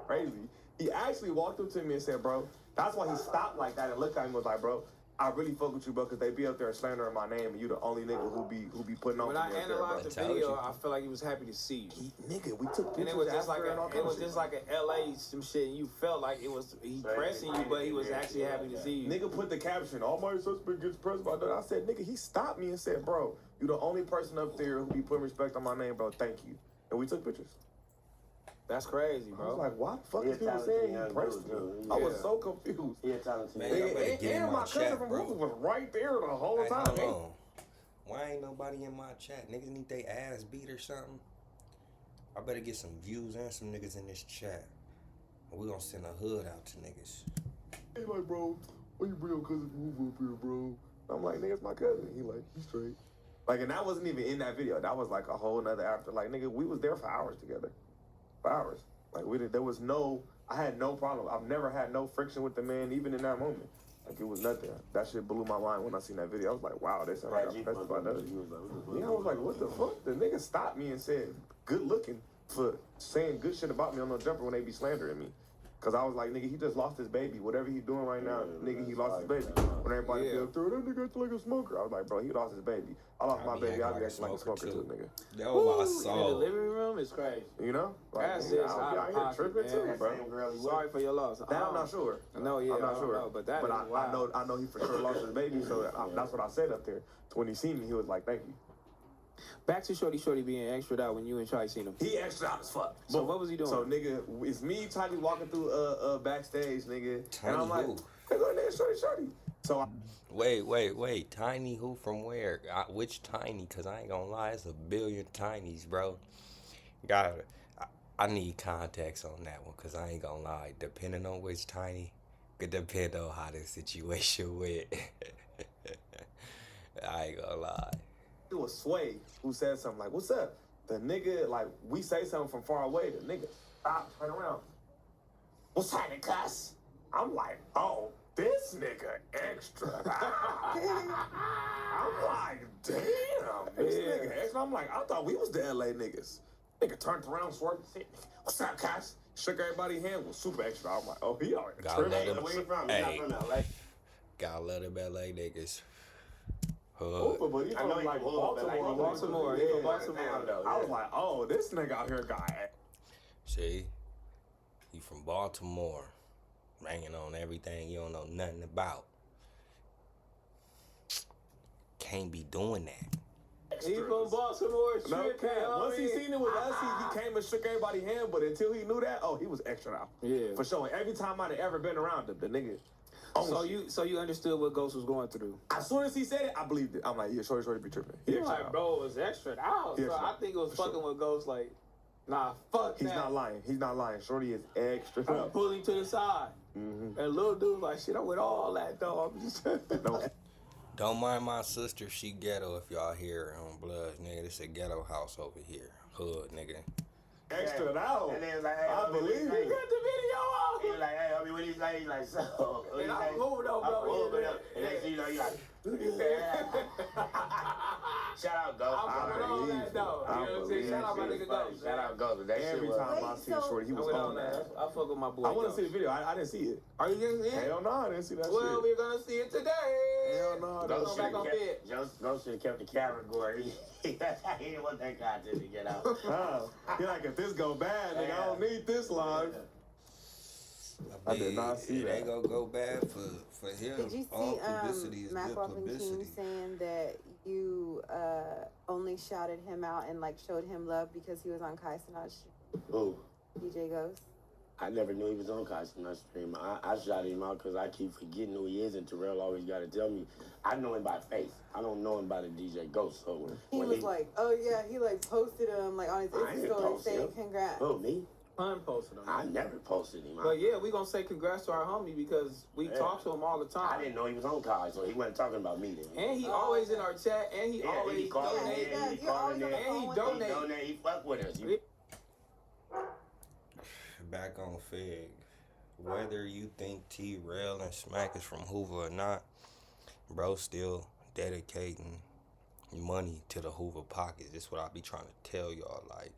Crazy. He actually walked up to me and said, bro, that's why he stopped like that and looked at me and was like, bro, I really fuck with you, bro, because they be up there slandering my name, and you the only nigga who be putting on. When I analyzed the video, I feel like he was happy to see you. Nigga, we took pictures. And it was just like a LA some shit, and you felt like it was he pressing you, but he was actually happy to see you. Nigga put the caption, all my suspect gets pressed by that. I said, nigga, he stopped me and said, bro, you the only person up there who be putting respect on my name, bro. Thank you. And we took pictures. That's crazy, I bro. was like, why the fuck He is a people talented saying he young pressed dude, me? dude. I was Yeah. so confused. He a talented Man, young y'all dude. better get in And my my cousin chat, from bro. Rufus was right there the whole Hey, time. hold on. Why ain't nobody in my chat? Niggas need they ass beat or something? I better get some views and some niggas in this chat. We gonna send a hood out to niggas. He like, bro, why you bring your cousin from Hoover up here, bro? I'm like, nigga, it's my cousin. He like, he's straight. Like, and that wasn't even in that video. That was like a whole nother after. Like, nigga, we was there for hours together. For hours. Like, there was no, I had no problem. I've never had no friction with the man, even in that moment. Like, it was nothing. That shit blew my mind when I seen that video. I was like, wow, they sound like I'm pressed by that. Yeah, I was like, what the fuck? The nigga stopped me and said, good looking for saying good shit about me on no jumper when they be slandering me. Cause I was like, nigga, he just lost his baby. Whatever he doing right now, nigga, he lost his baby. When everybody Yeah. feel through, that nigga acting like a smoker. I was like, bro, he lost his baby. I lost my baby, I'll be acting like a smoker too, nigga. That was my In the soul. living room is crazy. You know? Like, That's nigga, just I'll out be of out here pocket, tripping man. too, That bro. same girl he Sorry for your loss. That I'm not sure. No, yeah, I'm not I sure. don't know, but that but is wild. I know he for sure lost his baby, so that's what I said up there. So when he seen me, he was like, thank you. Back to Shorty being extra out when you and Charlie seen him. He extra out as fuck. So what was he doing? So nigga, it's me, Tiny walking through backstage, nigga. Tiny and I'm like, who? hey, go there, Shorty. So Wait. Tiny who from where? Which Tiny? Cause I ain't gonna lie, it's a billion Tinies, bro. I need context on that one, cause I ain't gonna lie. Depending on which Tiny, could depend on how the situation went. I ain't gonna lie. it was Sway who said something like, what's up? The nigga, like, we say something from far away, the nigga stop, turn around. What's happening, cuss? I'm like, oh, this nigga extra. I'm like, damn, this nigga extra. I'm like, I thought we was the LA niggas. Nigga turned around, swerved, said, what's up, cuss? Shook everybody's hand, was super extra. I'm like, oh, he already Gotta let tripping. him- Where you from? Hey. You're not from LA. Gotta let them LA niggas. Hoover, but he I know from he like from Hoover, but like Baltimore. He from Yeah. Baltimore. I was like, oh, this nigga out here got See, he from Baltimore, banging on everything you don't know nothing about. Can't be doing that. He from Baltimore, no tripping. cap. Once he seen it with us, he came and shook everybody's hand. But until he knew that, oh, he was extra out. Yeah. For sure. Every time I'd ever been around him, the nigga. So you understood what Ghost was going through. As soon as he said it, I believed it. I'm like, yeah, shorty be tripping. He He was extra like, out. bro, it was extra out. He So extra I out. think it was For fucking sure. with Ghost like, nah, fuck He's that. not lying. He's not lying. Shorty is extra I out. pulled him to the side. And little dude like, shit, I'm with all that, dog. I'm just No. Don't mind my sister, she ghetto if y'all hear her on Bloods, nigga. This a ghetto house over here. Hood, nigga. Extra out. And then it's like, hey, I homie, what believe you you. think? got the video out. He was like, hey, homie, what he say? He's like, so. what And he I'm say? moving though, bro. I'm moving Yeah, up. And yeah. next thing you know, you like, shout out, Ghost. I'm with all that, though. You know what I'm saying? Shout out my nigga Ghost. Shout out, Ghost. That shit Every was. time I see Shorty, he I'm was with all on that. that. I fuck with my boy. I want to Ghost. see the video. I didn't see it. Are you gonna see it? Hell no, I didn't see that Well, shit. we're gonna see it today. Hell no, Ghost Go back on bed. should have kept the category. He didn't want that content to get out. He like, if this go bad, nigga, I don't need this live. I did not see It that. ain't gonna go bad for him. Did you All see publicity is good Mac and publicity. King saying that you only shouted him out and like showed him love because he was on Kai Cenat's Ooh. DJ Ghost? I never knew he was on Cosmo stream. I shouted him out because I keep forgetting who he is, and Terrell always got to tell me. I know him by face. I don't know him by the DJ Ghost. So He when was like, oh yeah, he like posted him like on his I ain't Insta story post saying him. congrats. "Who, me? Pun posted him. I never posted him. But yeah, we gonna say congrats to our homie because we talk to him all the time. I didn't know he was on Kai, so he wasn't talking about me then. And he always in our chat, and he Yeah, always he calling Yeah, he in, does. he You're always calling on in, the and phone he with donate. him. he donate, he fuck with us. You- Back on Fig. Whether you think T-Rail and Smack is from Hoover or not, bro still dedicating money to the Hoover pockets. That's what I be trying to tell y'all. Like,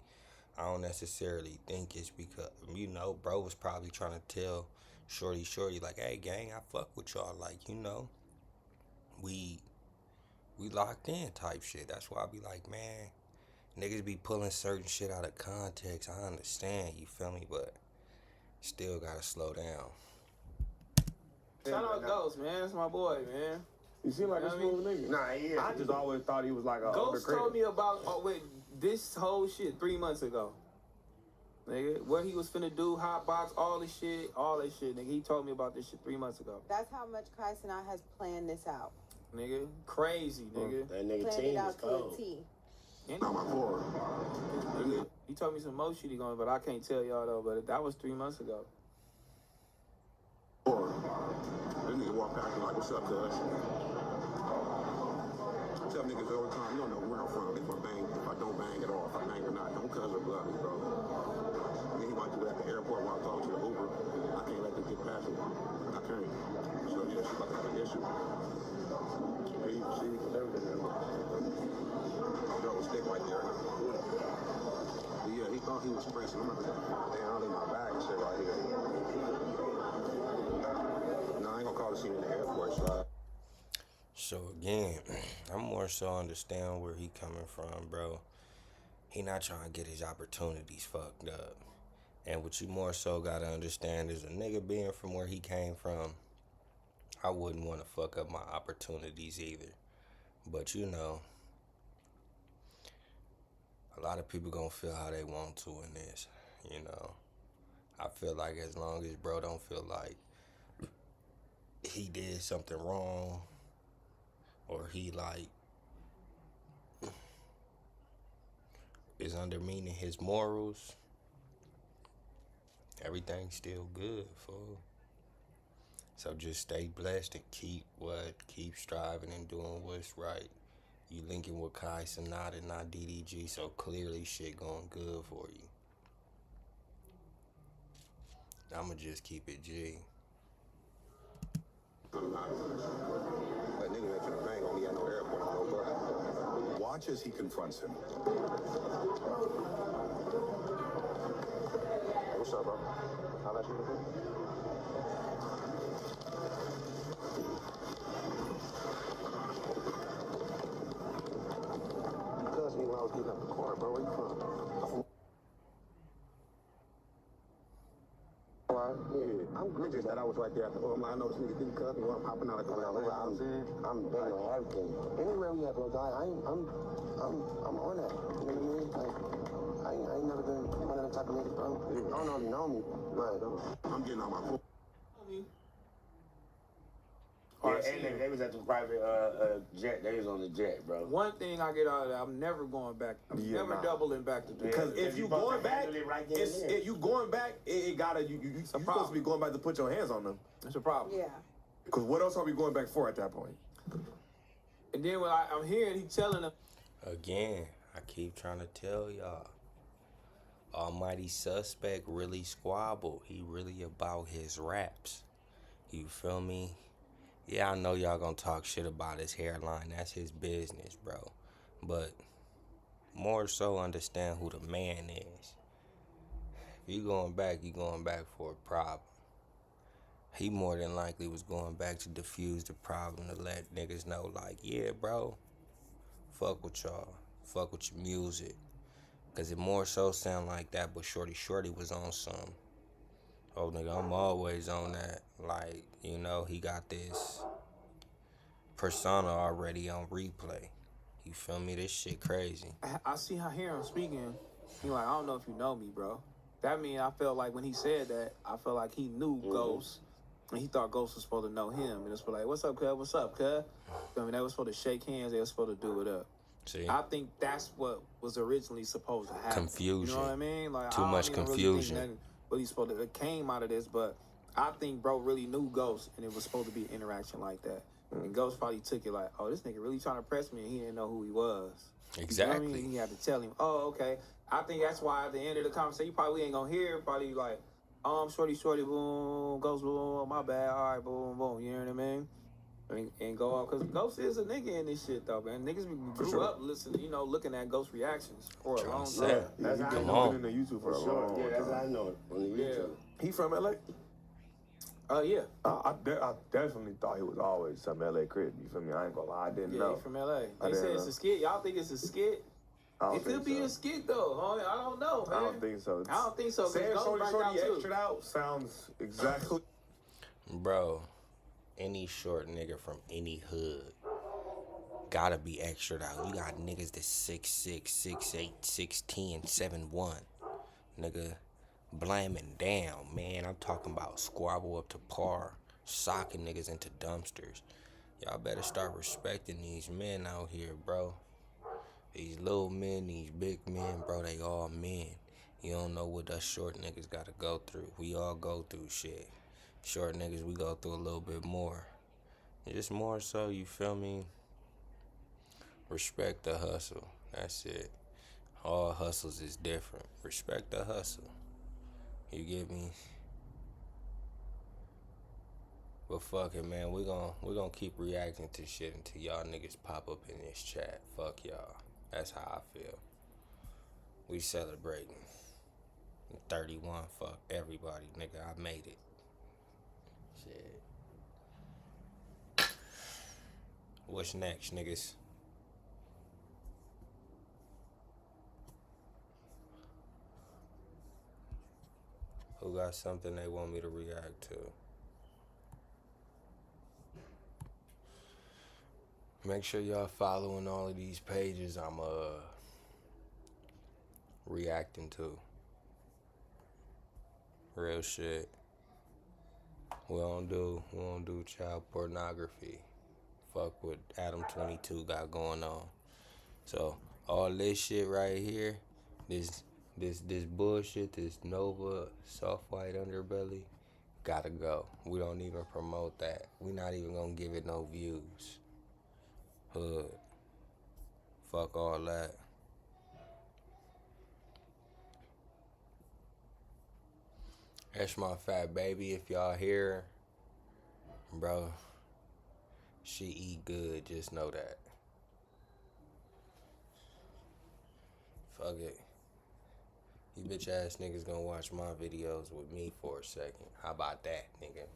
I don't necessarily think it's because, you know, bro was probably trying to tell Shorty, like, hey, gang, I fuck with y'all. Like, you know, we locked in type shit. That's why I be like, man, niggas be pulling certain shit out of context. I understand, you feel me? But still gotta slow down. Shout out Ghost, man. That's my boy, man. You seem like a You know what I mean? smooth nigga. Nah, he is. I just always thought he was like a Ghost undercredit. told me about this whole shit 3 months ago. nigga. What he was finna do, hot box, all that shit, nigga. He told me about this shit 3 months ago. That's how much Kai Cenat has planned this out. Nigga, crazy, nigga. That nigga Planned team it is out to a cold. T. Not my core. Nigga, he told me some more shit he going, but I can't tell y'all though. But that was 3 months ago. This nigga walk past me like, what's up, cuz? I tell niggas all the time, you don't know where I'm from. If I don't bang at all, if I bang or not, don't cuz or blood me, bro. And then he might do that at the airport while I'm talking to the Uber. I can't let this get past me. I can't. So yeah, she's about to have an issue. See, everything there. There was stick right there. But yeah, he thought he was pressing. I'm like, damn, I leave my bag and shit right here. No, I ain't gonna call the scene in the airport, so So again, I'm more so understand where he coming from, bro. He not trying to get his opportunities fucked up. And what you more so gotta understand is a nigga being from where he came from, I wouldn't want to fuck up my opportunities either. But you know, a lot of people gonna feel how they want to in this, you know. I feel like as long as bro don't feel like he did something wrong, or he like is undermining his morals, everything's still good, fool. So just stay blessed and keep striving and doing what's right. You linking with Kai Cenat and not DDG, so clearly shit going good for you. I'ma just keep it G. I'm not. That nigga ain't finna bang on me at no airport, no bro. Watch as he confronts him. What's up, bro? How that you You cussed me when I was getting up the car, bro. Where you from? Yeah, I'm good. Just that I was right there at the I know this nigga didn't cuss me while I'm hopping out of the car. I'm big on everything. Anywhere we have no guy, I'm on that. You know what I mean? Like, I ain't never been one of them type of niggas, bro. I don't know if you know me, but I'm getting on my phone. Yeah, and they was at the private jet. They was on the jet, bro. One thing I get out of that, I'm never going back. I'm never doubling back to do Because if you going back, you going back, it gotta you supposed to be going back to put your hands on them. That's a problem. Yeah. Because what else are we going back for at that point? And then when I'm hearing he telling them, Again, I keep trying to tell y'all, Almighty Suspect really squabble. He really about his raps. You feel me? Yeah, I know y'all gonna talk shit about his hairline. That's his business, bro. But more so understand who the man is. If you going back for a problem. He more than likely was going back to diffuse the problem, to let niggas know, like, yeah, bro, fuck with y'all. Fuck with your music. Because it more so sound like that, but Shorty was on some. Oh, nigga, I'm always on that. Like, you know, he got this persona already on replay. You feel me? This shit crazy. I see how hear him speaking. He like, I don't know if you know me, bro. That mean I felt like when he said that, I felt like he knew Ghost. And he thought Ghost was supposed to know him. And it's like, what's up, cuz? What's up, cuz? I mean, they were supposed to shake hands. They were supposed to do it up. See? I think that's what was originally supposed to happen. Confusion. You know what I mean? Like, Too I don't much even confusion. Really think what he's supposed to, it came out of this, but I think bro really knew Ghost, and it was supposed to be an interaction like that. And Ghost probably took it like, oh, this nigga really trying to press me, and he didn't know who he was. Exactly. You know what I mean? And he had to tell him, oh, okay. I think that's why at the end of the conversation, you probably ain't gonna hear, probably like, shorty, boom, Ghost, boom, my bad, all right, boom, boom, you know what I mean? And go off, because Ghost is a nigga in this shit, though, man. Niggas grew up listening, looking at Ghost reactions for a long time. Yeah, That's how I Been know. in the YouTube for a Sure. long Yeah, that's how I time. know it on the YouTube. He from LA? Yeah. I definitely thought he was always some LA crib. You feel me? I ain't gonna lie, I didn't Yeah, know. he from LA. I They didn't said it's know. a skit. Y'all think it's a skit? I don't It could think be so. a skit, though. Homie. I don't know, man. I don't think so. I don't think so. 'Cause Saying Ghost shorty backed out, too. extra out sounds exactly. Bro, any short nigga from any hood gotta be extra out. You got niggas that's 6'6", 6'8", 6'10", 7'1". Nigga, blaming down, man. I'm talking about squabble up to par, socking niggas into dumpsters. Y'all better start respecting these men out here, bro. These little men, these big men, bro, they all men. You don't know what us short niggas gotta go through. We all go through shit. Short niggas, we go through a little bit more. Just more so, you feel me? Respect the hustle. That's it. All hustles is different. Respect the hustle. You get me? But fuck it, man. We're gonna keep reacting to shit until y'all niggas pop up in this chat. Fuck y'all. That's how I feel. We celebrating. 31, fuck everybody, nigga. I made it. Shit. What's next, niggas? Who got something they want me to react to? Make sure y'all following all of these pages I'm reacting to. Real shit. We don't do child pornography. Fuck what Adam 22 got going on. So all this shit right here, this bullshit, this Nova soft white underbelly, gotta go. We don't even promote that. We not even gonna give it no views. Hood. Fuck all that. That's my fat baby. If y'all here, bro, she eat good. Just know that. Fuck it. You bitch ass niggas gonna watch my videos with me for a second. How about that, nigga?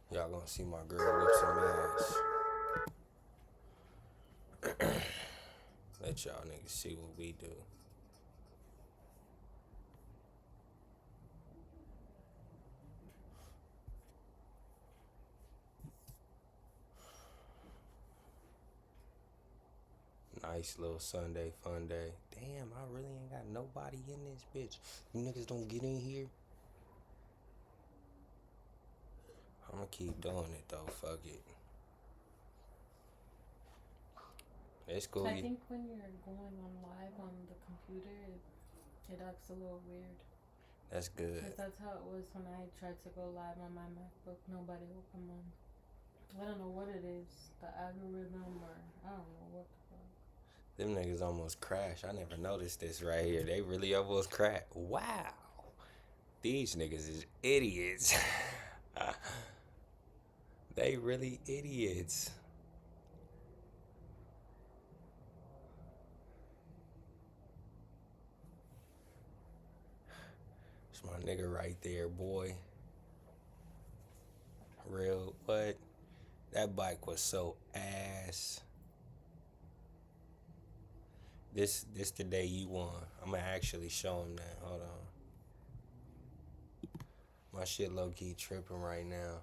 Y'all gonna see my girl whip some ass. Let y'all niggas see what we do. Nice little Sunday fun day. Damn, I really ain't got nobody in this bitch. You niggas don't get in here. I'ma keep doing it though, fuck it. It's cool. I think when you're going on live on the computer, it acts a little weird. That's good. Because that's how it was when I tried to go live on my MacBook. Nobody will come on. I don't know what it is. The algorithm or I don't know what the fuck. Them niggas almost crashed. I never noticed this right here. They really almost crashed. Wow. These niggas is idiots. They really idiots. It's my nigga right there, boy. Real, what? That bike was so ass. This the day you won. I'm gonna actually show him that. Hold on. My shit low key tripping right now.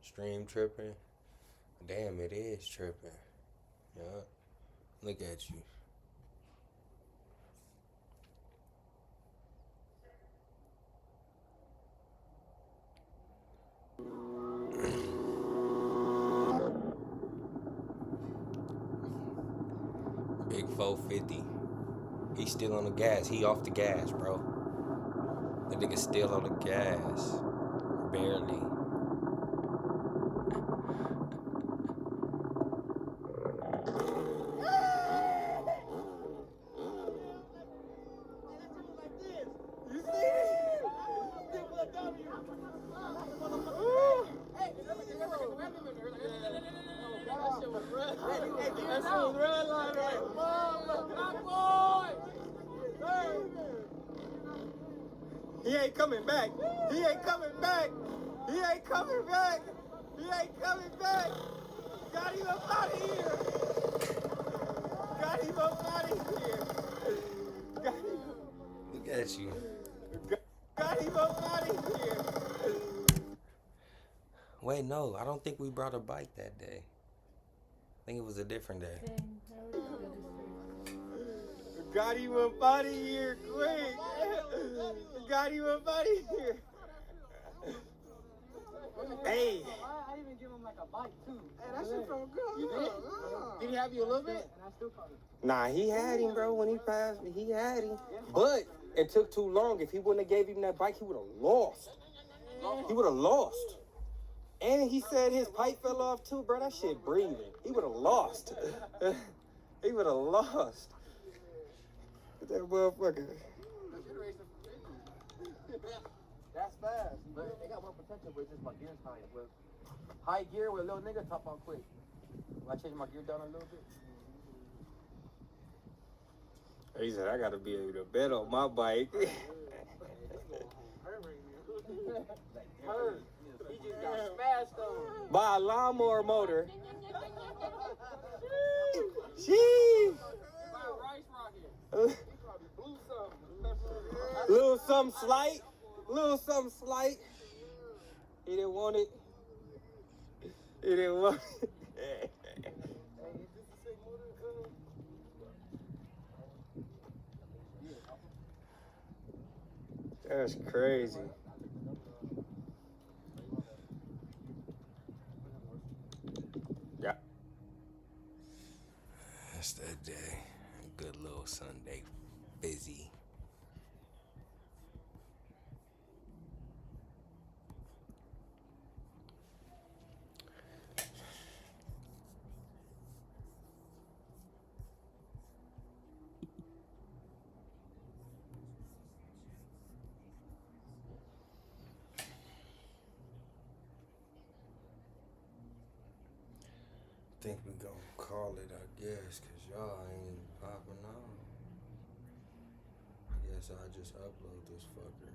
Stream tripping. Damn, it is tripping. Yeah. Look at you. Big 450. He's still on the gas. He off the gas, bro. That nigga still on the gas. Barely. He ain't coming back. He ain't coming back. He ain't coming back. He ain't coming back. Got him up out of here. Got him up out of here. Got him. Look at you. Got him up out of here. Wait, no, I don't think we brought a bike that day. I think it was a different day. Dang, that was good. Got him up out of here quick. Got him up out of here. Hey. I even give him like a bite too. Hey, that shit felt good. You did? Did he have you a little bit? And I still caught him. Nah, he had him, bro. When he passed me, he had him. But it took too long. If he wouldn't have gave him that bike, he would have lost. He would have lost. And he said his pipe fell off too, bro. That shit breathing. He would have lost. He would have lost. That motherfucker. That's fast. But they got one potential, but it's just my gear's high. With high gear with a little nigga, top on quick. When I change my gear down a little bit. He said, I gotta be able to bet on my bike. Heard. He just got smashed on. By a lawnmower motor. Sheesh. By a rice rocket. Little something slight. Little something slight. He didn't want it. He didn't want it. That's crazy. Yeah. That's that day. A good little Sunday. Busy. Think we gonna call it, I guess, cause y'all ain't popping on. I guess I'll just upload this fucker.